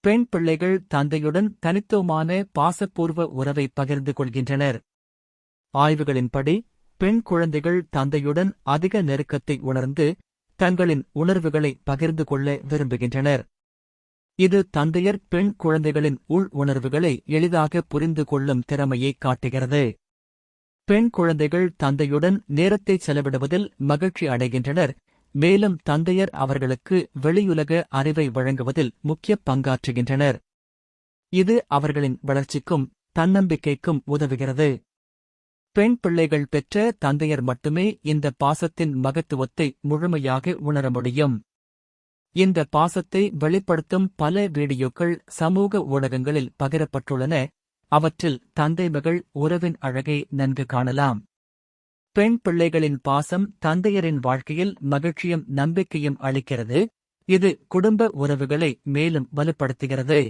பெண் பிள்ளைகள் தந்தையுடன் தனித்துவமான பாசப்பூர்வ உறவை பகிர்ந்து கொள்கின்றனர். ஆய்வுகளின்படி பெண் குழந்தைகள் தந்தையுடன் அதிக நெருக்கத்தை உணர்ந்து தங்களின் உணர்வுகளை பகிர்ந்து கொள்ள விரும்புகின்றனர். இது தந்தையர் பெண் குழந்தைகளின் உள் உணர்வுகளை எளிதாக புரிந்து கொள்ளும் திறமையை காட்டுகிறது. பெண் குழந்தைகள் தந்தையுடன் நேரத்தை செலவிடுவதில் மகிழ்ச்சி அடைகின்றனர், மேலும் தந்தையர் அவர்களுக்கு வெளியுலக அறிவை வழங்குவதில் முக்கிய பங்காற்றுகின்றனர். இது அவர்களின் வளர்ச்சிக்கும் தன்னம்பிக்கைக்கும் உதவுகிறது. பெண் பிள்ளைகள் பெற்ற தந்தையர் மட்டுமே இந்த பாசத்தின் மகத்துவத்தை முழுமையாக உணர முடியும். இந்த பாசத்தை வெளிப்படுத்தும் பல வீடியோக்கள் சமூக ஊடகங்களில் பகிரப்பட்டுள்ளன. அவற்றில் தந்தை மகள் உறவின் அழகை நன்கு காணலாம். பெண் பிள்ளைகளின் பாசம் தந்தையரின் வாழ்க்கையில் மகிழ்ச்சியும் நம்பிக்கையும் அளிக்கிறது. இது குடும்ப உறவுகளை மேலும் வலுப்படுத்துகிறது.